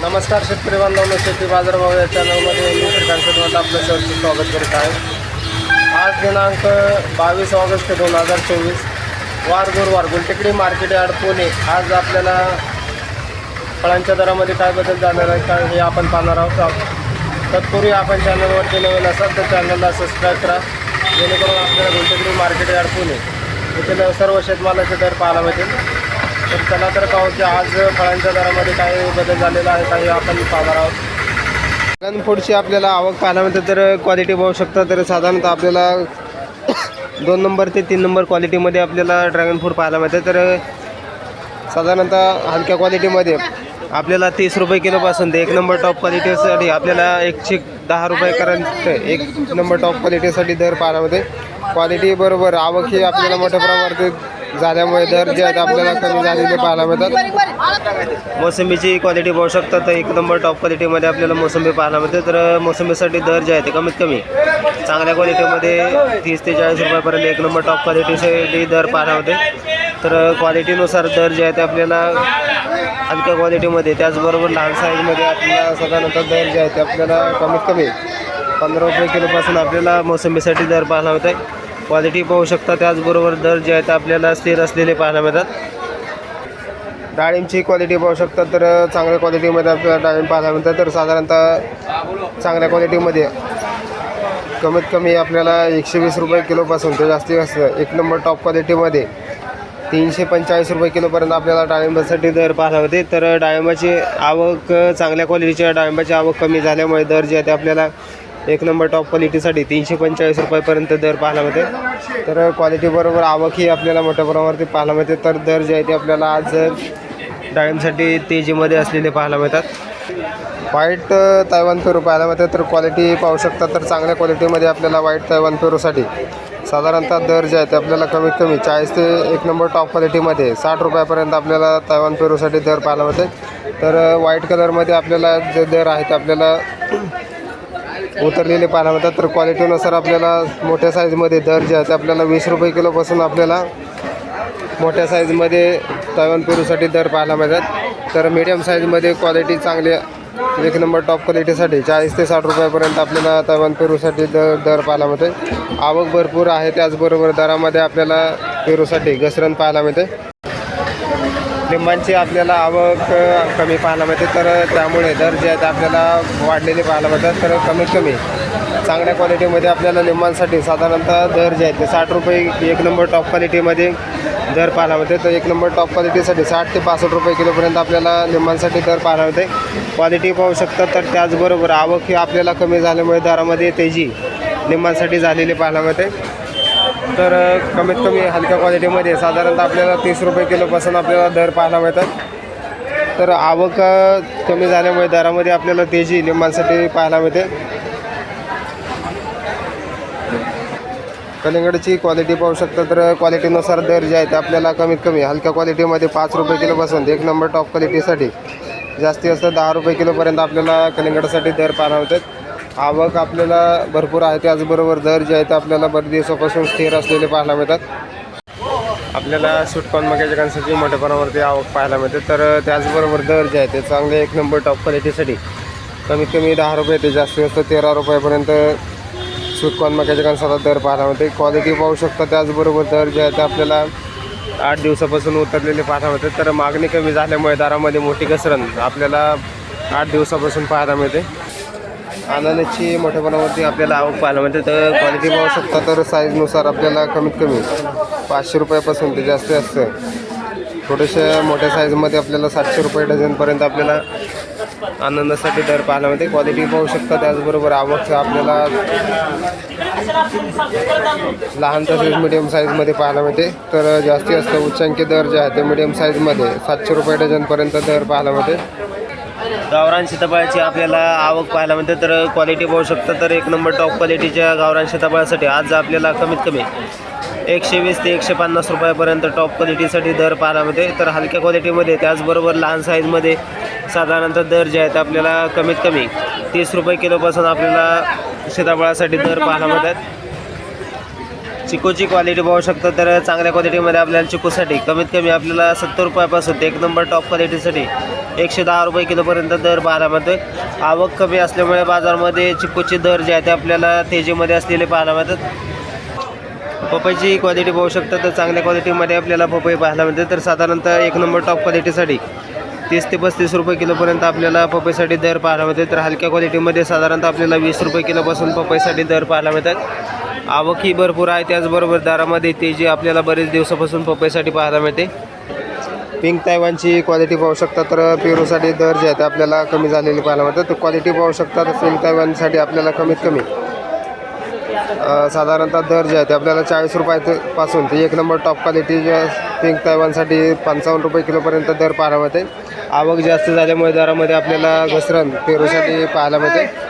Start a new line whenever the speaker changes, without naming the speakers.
नमस्कार शेतकरी बांधवांनो, शेती बाजारभाव या चॅनलमध्ये मी श्रीकांत शेटवाल आपलं सहर्ष स्वागत करीत आहे। आज दिनांक 22 ऑगस्ट 2024 वार गुरुवार गुलटेकडी मार्केट यार्ड पुणे। आज आपल्याला फळांच्या दरामध्ये काय बदल जाणार आहे काय हे आपण पाहणार आहोत। तत्पूर्वी आपण चॅनलवरती नवीन असाल तर चॅनलला सबस्क्राईब करा, जेणेकरून आपल्याला गुलटेकडी मार्केट यार्ड पुणे येथील सर्व शेतमालाचे दर पाहायला मिळतील। तर चला तर पाहू की आज फळांच्या दरामध्ये काय बदल झालेला आहे काही आपण पाहणार आहोत। ड्रॅगन फ्रूटची आपल्याला आवक पाहायला मिळते, तर क्वालिटी पाहू शकता। तर साधारणतः आपल्याला 2 नंबर ते 3 नंबर क्वालिटीमध्ये आपल्याला ड्रॅगन फ्रूट पाहायला मिळते। तर साधारणतः हलक्या क्वालिटीमध्ये आपल्याला 30 रुपये किलोपासून ते 1 नंबर टॉप क्वालिटीसाठी आपल्याला 110 रुपयेपर्यंत 1 नंबर टॉप क्वालिटीसाठी दर पाहायला मिळते। क्वालिटी बरोबर आवक ही आपल्याला मोठ्या प्रमाणात झाल्यामुळे दर जे आहेत आपल्याला कमी झालेले पाहायला मिळतात। मोसंबीची क्वालिटी पाहू शकता, तर 1 नंबर टॉप क्वालिटीमध्ये आपल्याला मोसंबी पाहायला मिळते। तर मोसंबीसाठी दर जे आहे ते कमीत कमी चांगल्या क्वालिटीमध्ये 30 ते 40 रुपयापर्यंत 1 नंबर टॉप क्वालिटीसाठी दर पाहायला मिळते। तर क्वालिटीनुसार दर जे आहे ते आपल्याला हलक्या क्वालिटीमध्ये त्याचबरोबर लहान साईजमध्ये आपल्याला साधारणतः दर जे आहे ते आपल्याला कमीत कमी 15 रुपये किलोपासून आपल्याला मोसंबीसाठी दर पाहायला मिळत आहे। क्वालिटी पाहू शकता, त्याचबरोबर दर जे आहेत आपल्याला स्थिर असलेले पाहायला मिळतात। डाळिंबची क्वालिटी पाहू शकता, तर चांगल्या क्वालिटीमध्ये आपल्याला डाळिंब पाहायला मिळतात। तर साधारणतः चांगल्या क्वालिटीमध्ये कमीत कमी आपल्याला 120 रुपये किलोपासून ते जास्तीत जास्त 1 नंबर टॉप क्वालिटीमध्ये 345 रुपये किलोपर्यंत आपल्याला डाळिंबासाठी दर पाहायला मिळते। तर डाळिंबाची आवक चांगल्या क्वालिटीच्या डाळिंबाची आवक कमी झाल्यामुळे दर जे आहे ते आपल्याला 1 नंबर टॉप क्वालिटीसाठी 345 रुपयापर्यंत दर पाहायला मिळते। तर क्वालिटीबरोबर आवक ही आपल्याला मोठ्या प्रमाणावरती पाहायला मिळते। तर दर जे आहे ते आपल्याला आज डाळिंबसाठी तेजीमध्ये असलेले पाहायला मिळतात। व्हाईट तैवान पेरू पाहायला मिळते, तर क्वालिटी पाहू शकता। तर चांगल्या क्वालिटीमध्ये आपल्याला व्हाईट तैवान पेरूसाठी साधारणतः दर जे आहे ते आपल्याला कमीत कमी 40 ते 1 नंबर टॉप क्वालिटीमध्ये 60 रुपयापर्यंत आपल्याला तैवान पेरूसाठी दर पाहायला मिळते। तर व्हाईट कलरमध्ये आपल्याला जे दर आहेत आपल्याला उतरलेले पाहायला मिळतात। तर क्वालिटीनुसार आपल्याला मोठ्या साईजमध्ये दर जे आहे ते आपल्याला 20 रुपये किलोपासून आपल्याला मोठ्या साईजमध्ये तैवान पेरूसाठी दर पाहायला मिळतात। तर मीडियम साईजमध्ये क्वालिटी चांगली 1 नंबर टॉप क्वालिटीसाठी 40 ते 60 रुपयापर्यंत आपल्याला तैवान पेरूसाठी दर पाहायला मिळते। आवक भरपूर आहे, त्याचबरोबर दरामध्ये आपल्याला पेरूसाठी घसरण पाहायला मिळते। लिंबांची आपल्याला आवक कमी पाहायला मिळते, तर त्यामुळे दर जे आहेत आपल्याला वाढलेले पाहायला मिळतात। तर कमीत कमी चांगल्या क्वालिटीमध्ये आपल्याला लिंबांसाठी साधारणतः दर जे आहेत ते 60 रुपये 1 नंबर टॉप क्वालिटीमध्ये दर पाहायला मिळते। तर 1 नंबर टॉप क्वालिटीसाठी 60 ते 65 रुपये किलोपर्यंत आपल्याला लिंबांसाठी दर पाहायला मिळते। क्वालिटी पाहू शकता। तर त्याचबरोबर आवक ही आपल्याला कमी झाल्यामुळे दरामध्ये तेजी लिंबांसाठी झालेली पाहायला मिळते। तर कमीत कमी हलक्या क्वालिटीमध्ये साधारणतः आपल्याला 30 रुपये किलोपासून आपल्याला दर पाहायला मिळतात। तर आवक कमी झाल्यामुळे दरामध्ये आपल्याला तेजी लिंबांसाठी पाहायला मिळते। कलिंगडची क्वालिटी पाहू शकता, तर क्वालिटीनुसार दर जे आहे ते आपल्याला कमीत कमी हलक्या क्वालिटीमध्ये 5 रुपये किलोपासून 1 नंबर टॉप क्वालिटीसाठी जास्तीत जास्त 10 रुपये किलोपर्यंत आपल्याला कलिंगडसाठी दर पाहायला मिळतात। आवक आपल्याला भरपूर आहे, त्याचबरोबर दर जे आहे ते आपल्याला बरेच दिवसापासून स्थिर असलेले पाहायला मिळतात। आपल्याला स्वीटकॉर्न मक्याच्या कणसाची मोठ्या प्रमाणावरती आवक पाहायला मिळते। तर त्याचबरोबर दर जे आहे ते चांगले 1 नंबर टॉप क्वालिटीसाठी कमीत कमी 10 रुपये ते जास्तीत जास्त 13 रुपयापर्यंत स्वीटकॉर्न मक्याच्या कणसाला दर पाहायला मिळते। क्वालिटी पाहू शकता, त्याचबरोबर दर जे आहे ते आपल्याला 8 दिवसापासून उतरलेले पाहायला मिळते। तर मागणी कमी झाल्यामुळे दरामध्ये मोठी घसरण आपल्याला 8 दिवसापासून पाहायला मिळते। अननसची मोठ्या प्रमाणावरती आपल्याला आवक पाहायला मिळते। तर क्वालिटी पाहू शकता, तर साईजनुसार आपल्याला कमीत कमी 500 रुपयापासून ते जास्तीत जास्त थोडेशा मोठ्या साईजमध्ये आपल्याला 700 रुपये डझनपर्यंत आपल्याला अननससाठी दर पाहायला मिळते। क्वालिटी पाहू शकता, त्याचबरोबर आवक आपल्याला लहान तसेच मिडियम साईजमध्ये पाहायला मिळते। तर जास्तीत जास्त उच्चांकी दर जे आहे ते मिडियम साईजमध्ये 700 रुपये डझनपर्यंत दर पाहायला मिळते। गावरान सीताफळाची आपल्याला आवक पाहायला मिळते। तर क्वालिटी पाहू शकता, तर 1 नंबर टॉप क्वालिटीच्या गावरान सीताफळासाठी आज आपल्याला कमीत कमी 120 ते 150 रुपयापर्यंत टॉप क्वालिटीसाठी दर पाहायला मिळते। तर हलक्या क्वालिटीमध्ये त्याचबरोबर लहान साईजमध्ये साधारणतः दर जे आहेत आपल्याला कमीत कमी 30 रुपये किलोपासून आपल्याला सीताफळासाठी दर पाहायला मिळतात।
चिकूची क्वालिटी पाहू शकता तर चांगल्या क्वालिटीमध्ये आपल्याला चिकूसाठी कमीत कमी आपल्याला 70 रुपयापासून ते एक नंबर टॉप क्वालिटीसाठी 110 रुपये किलोपर्यंत दर पाहायला मिळतोय. आवक कमी असल्यामुळे बाजारामध्ये चिकूचे दर जे आहे ते आपल्याला तेजीमध्ये असलेले पाहायला मिळतात. पपईची क्वालिटी पाहू शकता तर चांगल्या क्वालिटीमध्ये आपल्याला पपई पाहायला मिळते. तर साधारणतः एक नंबर टॉप क्वालिटीसाठी 30 ते 35 रुपये किलोपर्यंत आपल्याला पपईसाठी दर पाहायला मिळते. तर हलक्या क्वालिटीमध्ये साधारणतः आपल्याला 20 रुपये किलोपासून पपईसाठी दर पाहायला मिळतात. आवकही भरपूर आहे, त्याचबरोबर दरामध्ये तेजी आपल्याला बरेच दिवसापासून पपईसाठी पाहायला मिळते. पिंक तायवानची क्वालिटी पाहू शकता तर पेरूसाठी दर जे आहे ते आपल्याला कमी झालेली पाहायला मिळतात. तर क्वालिटी पाहू शकता तर पिंक तायवानसाठी आपल्याला कमीत कमी साधारणतः दर जे आहे ते आपल्याला 40 रुपयापासून ते एक नंबर टॉप क्वालिटी पिंक तायवानसाठी 55 रुपये किलोपर्यंत दर पाहायला मिळते. आवक जास्त झाल्यामुळे दरामध्ये आपल्याला घसरण पेरूसाठी पाहायला मिळते.